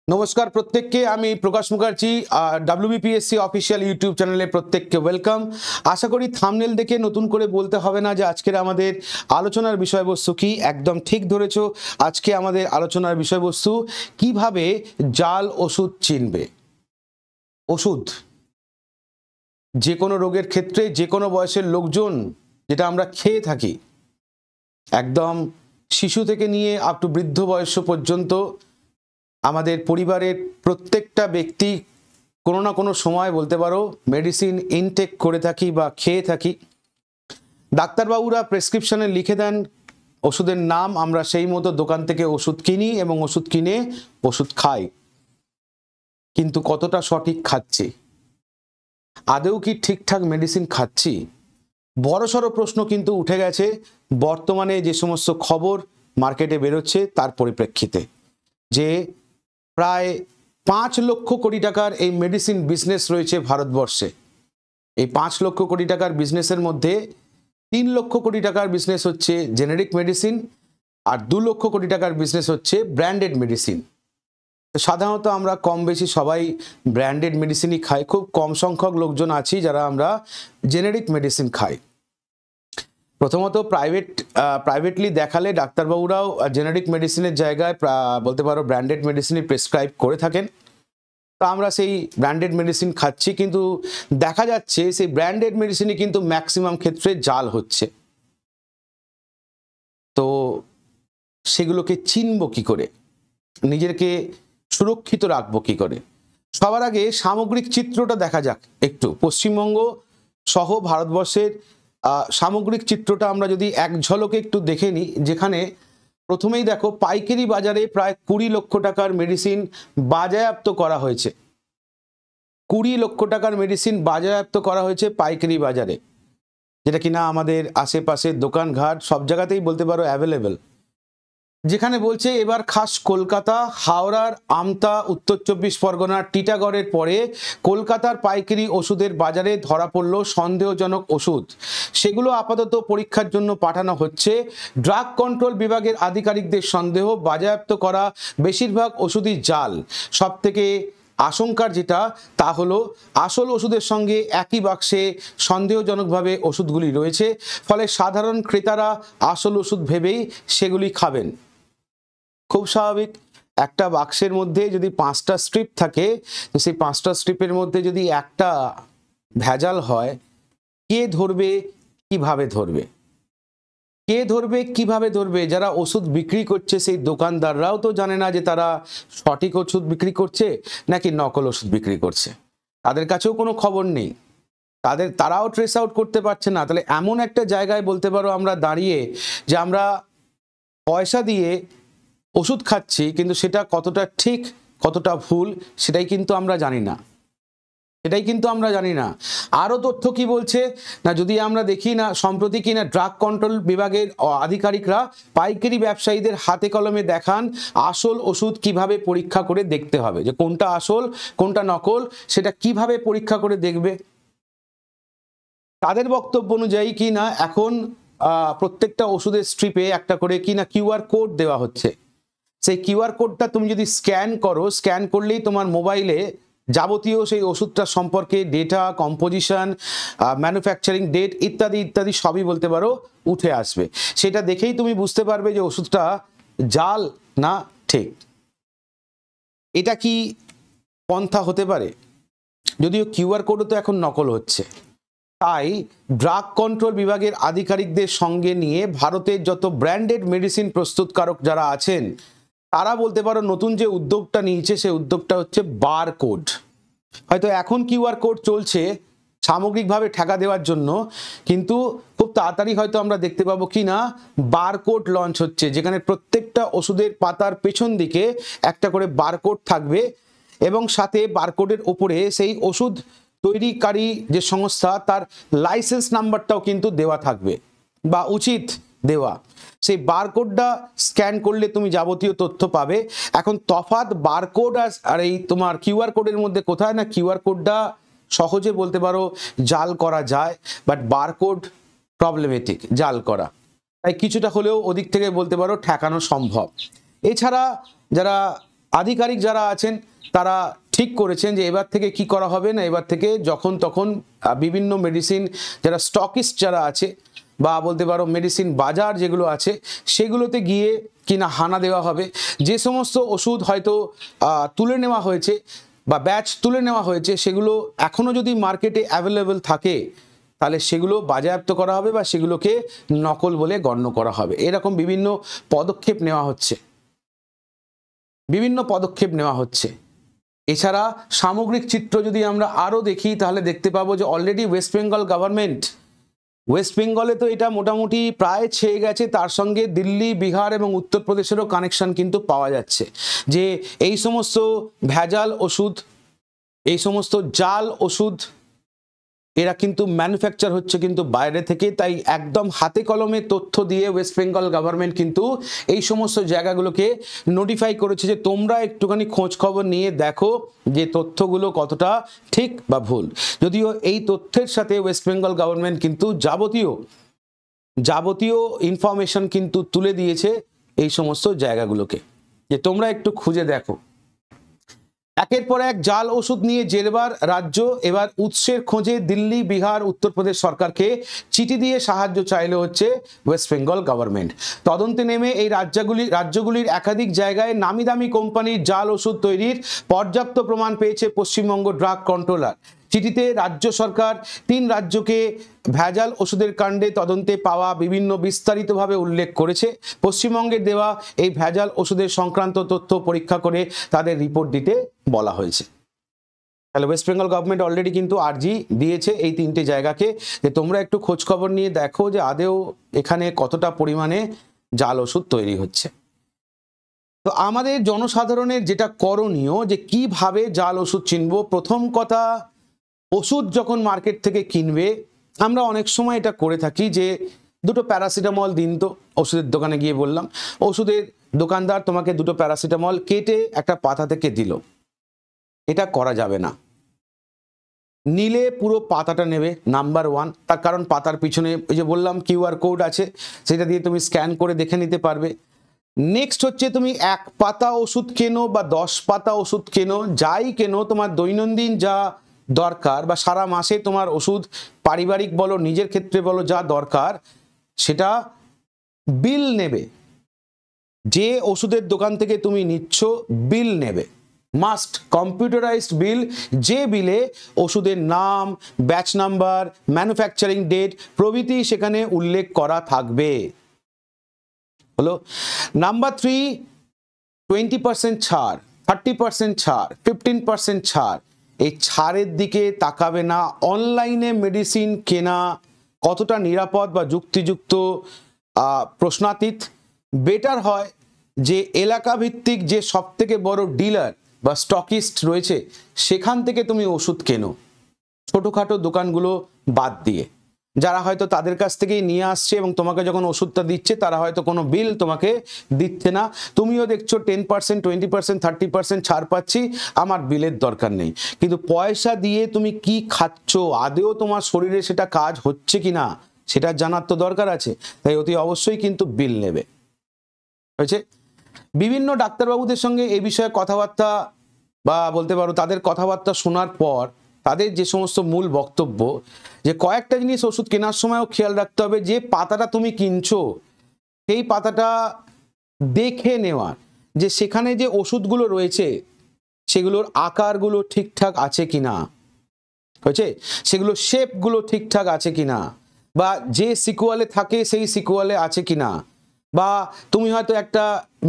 নমস্কার প্রত্যেককে, আমি প্রকাশ মুখার্জি। WBPSC অফিসিয়াল ইউটিউব চ্যানেলে প্রত্যেককে ওয়েলকাম। আশা করি থাম্বনেল দেখে নতুন করে বলতে হবে না যে আজকের আমাদের আলোচনার বিষয়বস্তু কি। একদম ঠিক ধরেছো, আজকে আমাদের আলোচনার বিষয়বস্তু কিভাবে জাল ওষুধ চিনবে। ওষুধ যে কোনো রোগের ক্ষেত্রে যে কোনো বয়সের লোকজন যেটা আমরা খেয়ে থাকি, একদম শিশু থেকে নিয়ে আপ টু বৃদ্ধ বয়স পর্যন্ত আমাদের পরিবারের প্রত্যেকটা ব্যক্তি কোনো না কোনো সময় বলতে পারো মেডিসিন ইনটেক করে থাকি বা খেয়ে থাকি। ডাক্তারবাবুরা প্রেসক্রিপশনে লিখে দেন ওষুধের নাম, আমরা সেই মতো দোকান থেকে ওষুধ কিনি এবং ওষুধ কিনে ওষুধ খাই। কিন্তু কতটা সঠিক খাচ্ছি, আদৌ কি ঠিকঠাক মেডিসিন খাচ্ছি, বড়সড় প্রশ্ন কিন্তু উঠে গেছে বর্তমানে যে সমস্ত খবর মার্কেটে বেরোচ্ছে তার পরিপ্রেক্ষিতে। যে প্রায় 5 লক্ষ কোটি টাকার এই মেডিসিন বিজনেস রয়েছে ভারতবর্ষে। এই 5 লক্ষ কোটি টাকার বিজনেসের মধ্যে 3 লক্ষ কোটি টাকার বিজনেস হচ্ছে জেনেরিক মেডিসিন, আর 2 লক্ষ কোটি টাকার বিজনেস হচ্ছে ব্র্যান্ডেড মেডিসিন। তো সাধারণত আমরা কম বেশি সবাই ব্র্যান্ডেড মেডিসিনই খাই, খুব কম সংখ্যক লোকজন আছি যারা আমরা জেনেরিক মেডিসিন খাই। প্রথমত প্রাইভেটলি দেখালে ডাক্তারবাবুরাও জেনেরিক মেডিসিনের জায়গায় বলতে পারো ব্র্যান্ডেড মেডিসিনই প্রেসক্রাইব করে থাকেন। তো আমরা সেই ব্র্যান্ডেড মেডিসিন খাচ্ছি, কিন্তু দেখা যাচ্ছে সেই ব্র্যান্ডেড মেডিসিনই কিন্তু ম্যাক্সিমাম ক্ষেত্রে জাল হচ্ছে। তো সেগুলোকে চিনব কি করে, নিজেকে সুরক্ষিত রাখবো কি করে? সবার আগে সামগ্রিক চিত্রটা দেখা যাক একটু। পশ্চিমবঙ্গ সহ ভারতবর্ষের সামগ্রিক চিত্রটা আমরা যদি এক ঝলকে একটু দেখে নিই, যেখানে প্রথমেই দেখো পাইকারি বাজারে প্রায় 20 লক্ষ টাকার মেডিসিন বাজেয়াপ্ত করা হয়েছে। 20 লক্ষ টাকার মেডিসিন বাজেয়াপ্ত করা হয়েছে পাইকারি বাজারে, যেটা কিনা আমাদের আশেপাশে দোকানঘাট সব জায়গাতেই বলতে পারো অ্যাভেলেবেল। যেখানে বলছে এবার খাস কলকাতা, হাওড়ার আমতা, উত্তর 24 পরগনার টিটাগড়ের পরে কলকাতার পাইকারি ওষুধের বাজারে ধরা পড়ল সন্দেহজনক ওষুধ। সেগুলো আপাতত পরীক্ষার জন্য পাঠানো হচ্ছে। ড্রাগ কন্ট্রোল বিভাগের আধিকারিকদের সন্দেহ বাজেয়াপ্ত করা বেশিরভাগ ওষুধই জাল। সব থেকে আশঙ্কার যেটা তা হলো আসল ওষুধের সঙ্গে একই বাক্সে সন্দেহজনকভাবে ওষুধগুলি রয়েছে, ফলে সাধারণ ক্রেতারা আসল ওষুধ ভেবেই সেগুলি খাবেন। খুব স্বাভাবিক, একটা বাক্সের মধ্যে যদি 5টা স্ট্রিপ থাকে, তো সেই 5টা স্ট্রিপের মধ্যে যদি একটা ভেজাল হয়, কে ধরবে, কিভাবে ধরবে? কে ধরবে, কিভাবে ধরবে? যারা ওষুধ বিক্রি করছে সেই দোকানদাররাও তো জানে না যে তারা সঠিক ওষুধ বিক্রি করছে নাকি নকল ওষুধ বিক্রি করছে। তাদের কাছেও কোনো খবর নেই, তারাও ট্রেস আউট করতে পারছে না। তাহলে এমন একটা জায়গায় বলতে পারো আমরা দাঁড়িয়ে যে আমরা পয়সা দিয়ে ওষুধ খাচ্ছি, কিন্তু সেটা কতটা ঠিক কতটা ভুল সেটাই কিন্তু আমরা জানি না। আরও তথ্য কি বলছে না, যদি আমরা দেখি না সম্প্রতি কিনা ড্রাগ কন্ট্রোল বিভাগের আধিকারিকরা পাইকারি ব্যবসায়ীদের হাতে কলমে দেখান আসল ওষুধ কিভাবে পরীক্ষা করে দেখতে হবে, যে কোনটা আসল কোনটা নকল সেটা কিভাবে পরীক্ষা করে দেখবে। তাদের বক্তব্য অনুযায়ী কি না এখন প্রত্যেকটা ওষুধের স্ট্রিপে একটা করে কি না QR কোড দেওয়া হচ্ছে। সেই QR কোডটা তুমি যদি স্ক্যান করলেই তোমার মোবাইলে যাবতীয় সেই ওষুধটা সম্পর্কে ডেটা, কম্পোজিশন, ম্যানুফ্যাকচারিং ডেট ইত্যাদি ইত্যাদি সবই বলতে পারো উঠে আসবে। সেটা দেখেই তুমি বুঝতে পারবে যে ওষুধটা জাল না ঠিক। এটা কি পন্থা হতে পারে? যদিও QR কোডও তো এখন নকল হচ্ছে। তাই ড্রাগ কন্ট্রোল বিভাগের আধিকারিকদের সঙ্গে নিয়ে ভারতের যত ব্র্যান্ডেড মেডিসিন প্রস্তুতকারক যারা আছেন তারা বলতে পারো নতুন যে উদ্যোগটা নিয়েছে সেই উদ্যোগটা হচ্ছে বারকোড। হয়তো এখন QR কোড চলছে সামগ্রিকভাবে ঠেকা দেওয়ার জন্য, কিন্তু খুব তাড়াতাড়ি হয়তো আমরা দেখতে পাবো কি না বারকোড লঞ্চ হচ্ছে, যেখানে প্রত্যেকটা ওষুধের পাতার পেছন দিকে একটা করে বারকোড থাকবে এবং সাথে বারকোডের ওপরে সেই ওষুধ তৈরিকারী যে সংস্থা তার লাইসেন্স নাম্বারটাও কিন্তু দেওয়া থাকবে বা উচিত দেওয়া। সেই বারকোডটা স্ক্যান করলে তুমি যাবতীয় তথ্য পাবে। এখন তফাৎ বারকোড আর এই তোমার QR কোডের মধ্যে কোথায় না, QR কোডটা সহজে বলতে পারো জাল করা যায়, বাট বারকোড প্রবলেমেটিক জাল করা, তাই কিছুটা হলেও ওদিক থেকে বলতে পারো ঠেকানো সম্ভব। এছাড়া যারা আধিকারিক যারা আছেন তারা ঠিক করেছেন যে এবার থেকে কি করা হবে না, এবার থেকে যখন তখন বিভিন্ন মেডিসিন যারা স্টকিস্ট যারা আছে বা বলতে পারো মেডিসিন বাজার যেগুলো আছে সেগুলোতে গিয়ে কিনা হানা দেওয়া হবে। যে সমস্ত ওষুধ হয়তো তুলে নেওয়া হয়েছে বা ব্যাচ তুলে নেওয়া হয়েছে সেগুলো এখনও যদি মার্কেটে অ্যাভেলেবেল থাকে তাহলে সেগুলো বাজেয়াপ্ত করা হবে বা সেগুলোকে নকল বলে গণ্য করা হবে। এরকম বিভিন্ন পদক্ষেপ নেওয়া হচ্ছে। এছাড়া সামগ্রিক চিত্র যদি আমরা আরও দেখি তাহলে দেখতে পাবো যে already West Bengal government, West বেঙ্গলে তো এটা মোটামুটি প্রায় ছেয়ে গেছে, তার সঙ্গে দিল্লি, বিহার এবং উত্তরপ্রদেশেরও কানেকশন কিন্তু পাওয়া যাচ্ছে যে এই সমস্ত ভেজাল ওষুধ, এই সমস্ত জাল ওষুধ এরা কিন্তু ম্যানুফ্যাকচার হচ্ছে কিন্তু বাইরে থেকে। তাই একদম হাতে কলমে তথ্য দিয়ে ওয়েস্ট বেঙ্গল গভর্নমেন্ট কিন্তু এই সমস্ত জায়গাগুলোকে নোটিফাই করেছে যে তোমরা একটুখানি খোঁজ খবর নিয়ে দেখো যে তথ্যগুলো কতটা ঠিক বা ভুল। যদিও এই তথ্যের সাথে ওয়েস্ট বেঙ্গল গভর্নমেন্ট কিন্তু যাবতীয় ইনফরমেশন কিন্তু তুলে দিয়েছে এই সমস্ত জায়গাগুলোকে যে তোমরা একটু খুঁজে দেখো। একের পর এক জাল ওষুধ নিয়ে জেরবার রাজ্য, এবার উৎসের খোঁজে দিল্লি, বিহার, উত্তরপ্রদেশ সরকারকে চিঠি দিয়ে সাহায্য চাইলে হচ্ছে ওয়েস্ট বেঙ্গল গভর্নমেন্ট। তদন্তে নেমে এই রাজ্যগুলির একাধিক জায়গায় নামি দামি কোম্পানির জাল ওষুধ তৈরির পর্যাপ্ত প্রমাণ পেয়েছে পশ্চিমবঙ্গ ড্রাগ কন্ট্রোলার। চিঠিতে রাজ্য সরকার 3 রাজ্যকে ভেজাল ওষুধের কাণ্ডে তদন্তে পাওয়া বিভিন্ন বিস্তারিতভাবে উল্লেখ করেছে। পশ্চিমবঙ্গের দেওয়া এই ভেজাল ওষুধের সংক্রান্ত তথ্য পরীক্ষা করে তাদের রিপোর্ট দিতে বলা হয়েছে। তাহলে ওয়েস্ট বেঙ্গল গভর্নমেন্ট অলরেডি কিন্তু আর্জি দিয়েছে এই 3টে জায়গাকে যে তোমরা একটু খোঁজখবর নিয়ে দেখো যে আদেও এখানে কতটা পরিমাণে জাল ওষুধ তৈরি হচ্ছে। তো আমাদের জনসাধারণের যেটা করণীয় যে কিভাবে জাল ওষুধ চিনবো, প্রথম কথা, ওষুধ যখন মার্কেট থেকে কিনবে আমরা অনেক সময় এটা করে থাকি যে 2টো প্যারাসিটামল দিন, তো ওষুধের দোকানে গিয়ে বললাম, ওষুধের দোকানদার তোমাকে 2টো প্যারাসিটামল কেটে একটা পাতা থেকে দিল। এটা করা যাবে না। নিলে পুরো পাতাটা নেবে, নাম্বার 1। তার কারণ পাতার পিছনে ওই যে বললাম QR কোড আছে, সেটা দিয়ে তুমি স্ক্যান করে দেখে নিতে পারবে। নেক্সট হচ্ছে তুমি 1 পাতা ওষুধ কেনো বা 10 পাতা ওষুধ কেনো, যাই কেনো, তোমার দৈনন্দিন যা দরকার বা সারা মাসে তোমার ওষুধ পারিবারিক বলো নিজের ক্ষেত্রে বলো যা দরকার সেটা বিল নেবে। যে ওষুধের দোকান থেকে তুমি নিচ্ছ বিল নেবে, মাস্ট কম্পিউটারাইজড বিল, যে বিলে ওষুধের নাম, ব্যাচ নাম্বার, ম্যানুফ্যাকচারিং ডেট প্রভৃতি সেখানে উল্লেখ করা থাকবে। হলো নাম্বার 3, 20% ছাড়, 30% ছাড়, 15% ছাড়, এই ছাড়ের দিকে তাকাবে না। অনলাইনে মেডিসিন কেনা কতটা নিরাপদ বা যুক্তিযুক্ত প্রশ্নাতীত। বেটার হয় যে এলাকা ভিত্তিক যে সবথেকে বড় ডিলার বা স্টকিস্ট রয়েছে সেখান থেকে তুমি ওষুধ কেনো, ছোটোখাটো দোকানগুলো বাদ দিয়ে। যারা হয়তো তাদের কাছ থেকেই নিয়ে আসছে এবং তোমাকে যখন ওষুধটা দিচ্ছে তারা হয়তো কোনো বিল তোমাকে দিচ্ছে না, তুমিও দেখছো 10%, 20%, 30% ছাড় পাচ্ছি, আমার বিলের দরকার নেই। কিন্তু পয়সা দিয়ে তুমি কি খাচ্ছ, আদেও তোমার শরীরে সেটা কাজ হচ্ছে কি না সেটা জানার তো দরকার আছে। তাই অতি অবশ্যই কিন্তু বিল নেবে। হয়েছে? বিভিন্ন ডাক্তারবাবুদের সঙ্গে এই বিষয়ে কথাবার্তা বা বলতে পারো তাদের কথাবার্তা শোনার পর তাদের যে সমস্ত মূল বক্তব্য, যে কয়েকটা জিনিস ওষুধ কেনার সময়ও খেয়াল রাখতে হবে, যে পাতাটা তুমি কিনছো সেই পাতাটা দেখে নেওয়ার, যে সেখানে যে ওষুধগুলো রয়েছে সেগুলোর আকারগুলো ঠিকঠাক আছে কিনা, হয়েছে, সেগুলো শেপগুলো ঠিকঠাক আছে কিনা, বা যে সিকুয়ালে থাকে সেই সিকুয়ালে আছে কিনা, বা তুমি হয়তো একটা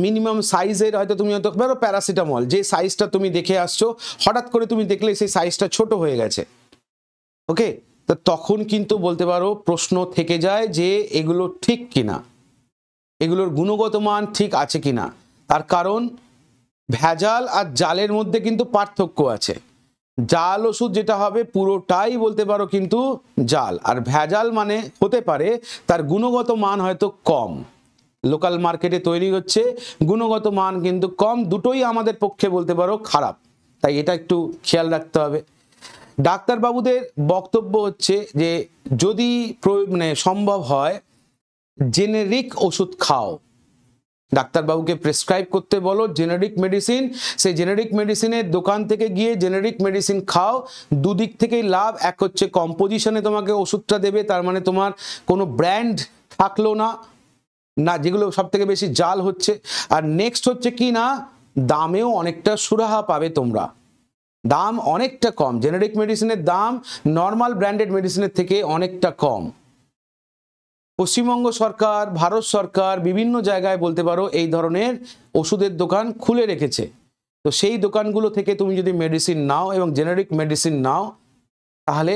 মিনিমাম সাইজের হয়তো তুমি হয়তো ধরো প্যারাসিটামল যে সাইজটা তুমি দেখে আসছো, হঠাৎ করে তুমি দেখলে সেই সাইজটা ছোট হয়ে গেছে, ওকে, তো তখন কিন্তু বলতে পারো প্রশ্ন থেকে যায় যে এগুলো ঠিক কিনা, এগুলোর গুণগত মান ঠিক আছে কিনা। তার কারণ ভেজাল আর জালের মধ্যে কিন্তু পার্থক্য আছে। জাল ওষুধ যেটা হবে পুরোটাই বলতে পারো কিন্তু জাল, আর ভেজাল মানে হতে পারে তার গুণগত মান হয়তো কম, লোকাল মার্কেটে তৈরি হচ্ছে, গুণগত মান কিন্তু কম, দুটোই আমাদের পক্ষে বলতে পারো খারাপ। তাই এটা একটু খেয়াল রাখতে হবে। ডাক্তারবাবুদের বক্তব্য হচ্ছে যে যদি মানে সম্ভব হয় জেনেরিক ওষুধ খাও, ডাক্তারবাবুকে প্রেসক্রাইব করতে বলো জেনারিক মেডিসিন, সেই জেনারিক মেডিসিনের দোকান থেকে গিয়ে জেনারিক মেডিসিন খাও। দুদিক থেকেই লাভ, এক হচ্ছে কম্পোজিশনে তোমাকে ওষুধটা দেবে, তার মানে তোমার কোনো ব্র্যান্ড থাকলো না, না যেগুলো সব থেকে বেশি জাল হচ্ছে। আর নেক্সট হচ্ছে কি না, দামেও অনেকটা সুরাহা পাবে তোমরা, দাম অনেকটা কম, জেনারিক মেডিসিনের দাম নর্মাল ব্র্যান্ডেড মেডিসিনের থেকে অনেকটা কম। পশ্চিমবঙ্গ সরকার, ভারত সরকার বিভিন্ন জায়গায় বলতে পারো এই ধরনের ওষুধের দোকান খুলে রেখেছে। তো সেই দোকানগুলো থেকে তুমি যদি মেডিসিন নাও এবং জেনারিক মেডিসিন নাও, তাহলে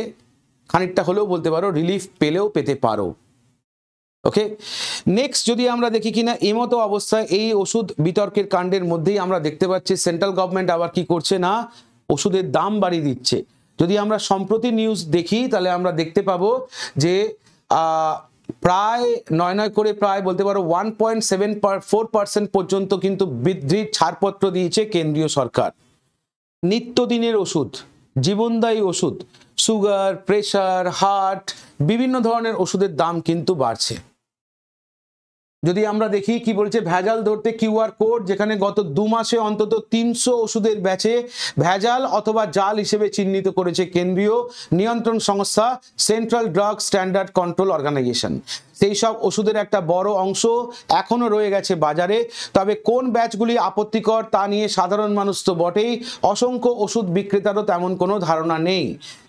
খানিকটা হলেও বলতে পারো রিলিফ পেতে পারো। ওকে, নেক্সট যদি আমরা দেখি কিনা এমতো অবস্থায় এই ওষুধ বিতর্কের কাণ্ডের মধ্যেই আমরা দেখতে পাচ্ছি সেন্ট্রাল গভর্নমেন্ট আবার কি করছে না, ওষুধের দাম বাড়িয়ে দিচ্ছে। যদি আমরা সম্প্রতি নিউজ দেখি তাহলে আমরা দেখতে পাবো যে প্রায় নয় করে প্রায় বলতে পারো 1.74% পর্যন্ত কিন্তু বৃদ্ধির ছাড়পত্র দিয়েছে কেন্দ্রীয় সরকার। নিত্যদিনের ওষুধ, জীবনদায়ী ওষুধ, সুগার, প্রেশার, হার্ট, বিভিন্ন ধরনের ওষুধের দাম কিন্তু বাড়ছে। যদি আমরা দেখি কি বলছে, ভেজাল ধরতে কিউআর কোড, যেখানে গত 2 মাসে অন্তত 300 ওষুধের ব্যাচে ভেজাল অথবা জাল হিসেবে চিহ্নিত করেছে কেন্দ্রীয় নিয়ন্ত্রণ সংস্থা central drug standard control organisation. সেই সব ওষুধের একটা বড় অংশ এখনো রয়ে গেছে বাজারে। তবে কোন ব্যাচগুলি আপত্তিকর তা নিয়ে সাধারণ মানুষ তো বটেই, অসংখ্য ওষুধ বিক্রেতারও তেমন কোনো ধারণা নেই।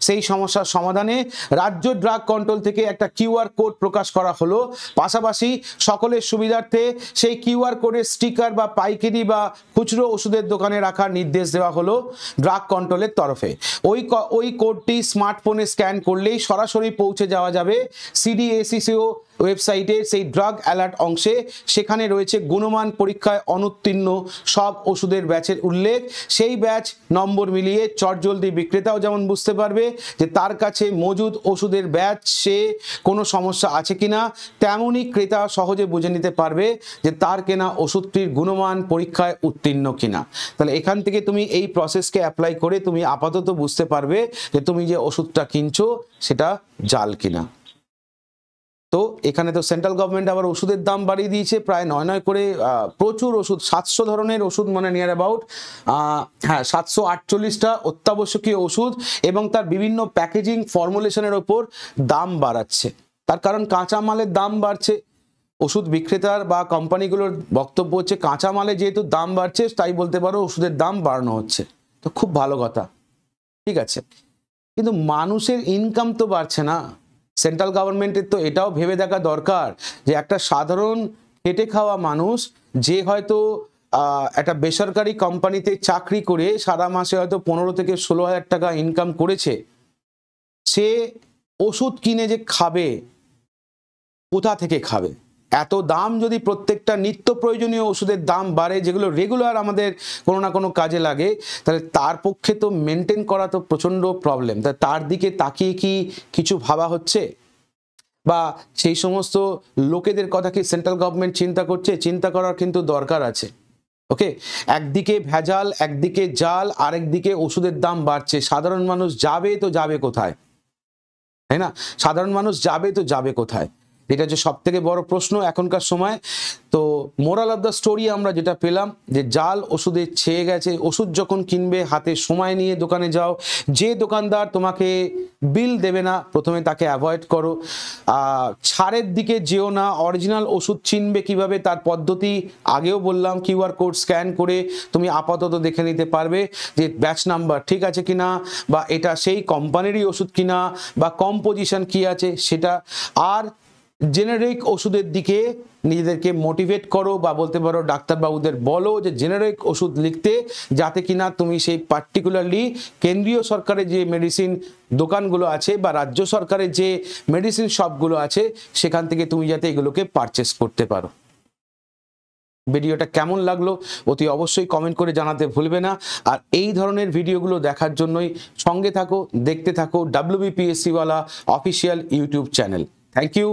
সেই সমস্যার সমাধানে রাজ্য ড্রাগ কন্ট্রোল থেকে একটা কিউআর কোড প্রকাশ করা হলো। পাশাপাশি সকলের সুবিধার্থে সেই কিউআর কোডের স্টিকার বা পাইকারি বা খুচরো ওষুধের দোকানে রাখার নির্দেশ দেওয়া হলো ড্রাগ কন্ট্রোলের তরফে। ওই কোডটি স্মার্টফোনে স্ক্যান করলেই সরাসরি পৌঁছে যাওয়া যাবে সিডিএসিসিও ওয়েবসাইটের সেই ড্রাগ অ্যালার্ট অংশে। সেখানে রয়েছে গুণমান পরীক্ষায় অনুত্তীর্ণ সব ওষুধের ব্যাচের উল্লেখ। সেই ব্যাচ নম্বর মিলিয়ে চটজলদি বিক্রেতাও যেমন বুঝতে পারবে যে তার কাছে মজুদ ওষুধের ব্যাচ সে কোনো সমস্যা আছে কিনা, তেমনই ক্রেতা সহজে বুঝে নিতে পারবে যে তার কেনা ওষুধটির গুণমান পরীক্ষায় উত্তীর্ণ কিনা। তাহলে এখান থেকে তুমি এই প্রসেসকে অ্যাপ্লাই করে তুমি আপাতত বুঝতে পারবে যে তুমি যে ওষুধটা কিনছো সেটা জাল কিনা। তো এখানে তো সেন্ট্রাল গভর্নমেন্ট আবার ওষুধের দাম বাড়িয়ে দিয়েছে প্রায় 9 করে প্রচুর ওষুধ, 700 ধরনের ওষুধ, মানে নিয়ার অ্যাবাউট 748টা অত্যাবশ্যকীয় ওষুধ এবং তার বিভিন্ন প্যাকেজিং ফর্মুলেশনের ওপর দাম বাড়াচ্ছে। তার কারণ কাঁচামালের দাম বাড়ছে। ওষুধ বিক্রেতার বা কোম্পানিগুলোর বক্তব্য হচ্ছে কাঁচামালে যেহেতু দাম বাড়ছে তাই বলতে পারো ওষুধের দাম বাড়ানো হচ্ছে। তো খুব ভালো কথা, ঠিক আছে, কিন্তু মানুষের ইনকাম তো বাড়ছে না। সেন্ট্রাল গভর্নমেন্টের তো এটাও ভেবে দেখা দরকার যে একটা সাধারণ খেটে খাওয়া মানুষ যে হয়তো একটা বেসরকারি কোম্পানিতে চাকরি করে সারা মাসে হয়তো 15 থেকে 16,000 টাকা ইনকাম করেছে, সে ওষুধ কিনে যে খাবে কোথা থেকে খাবে? এত দাম যদি প্রত্যেকটা নিত্য প্রয়োজনীয় ওষুধের দাম বাড়ে, যেগুলো রেগুলার আমাদের কোনো না কোনো কাজে লাগে, তাহলে তার পক্ষে তো মেনটেন করা তো প্রচণ্ড প্রবলেম। তার দিকে তাকিয়ে কি কিছু ভাবা হচ্ছে? বা সেই সমস্ত লোকেদের কথা কি সেন্ট্রাল গভর্নমেন্ট চিন্তা করছে? চিন্তা করার কিন্তু দরকার আছে। ওকে, একদিকে ভেজাল, একদিকে জাল, আরেকদিকে ওষুধের দাম বাড়ছে। সাধারণ মানুষ যাবে তো যাবে কোথায়, তাই না? সাধারণ মানুষ যাবে তো যাবে কোথায়? এটা হচ্ছে সব থেকে বড় প্রশ্ন এখনকার সময়। তো মোরাল অফ দ্য স্টোরি আমরা যেটা পেলাম যে জাল ওষুধে ছেয়ে গেছে। ওষুধ যখন কিনবে হাতে সময় নিয়ে দোকানে যাও। যে দোকানদার তোমাকে বিল দেবে না প্রথমে তাকে অ্যাভয়েড করো। ছাড়ের দিকে যেও না। অরিজিনাল ওষুধ চিনবে কিভাবে তার পদ্ধতি আগেও বললাম, কিউআর কোড স্ক্যান করে তুমি আপাতত দেখে নিতে পারবে যে ব্যাচ নাম্বার ঠিক আছে কিনা, বা এটা সেই কোম্পানিরই ওষুধ কিনা, বা কম্পোজিশন কি আছে সেটা। আর জেনারিক ওষুধের দিকে নিজেদেরকে মোটিভেট করো, বা বলতে পারো ডাক্তারবাবুদের বলো যে জেনারিক ওষুধ লিখতে, যাতে কিনা তুমি সেই পার্টিকুলারলি কেন্দ্রীয় সরকারের যে মেডিসিন দোকানগুলো আছে বা রাজ্য সরকারের যে মেডিসিন শপগুলো আছে সেখান থেকে তুমি যাতে এগুলোকে পারচেস করতে পারো। ভিডিওটা কেমন লাগলো অতি অবশ্যই কমেন্ট করে জানাতে ভুলবে না। আর এই ধরনের ভিডিওগুলো দেখার জন্যই সঙ্গে থাকো, দেখতে থাকো WBPSC ওয়ালা official YouTube channel. Thank you.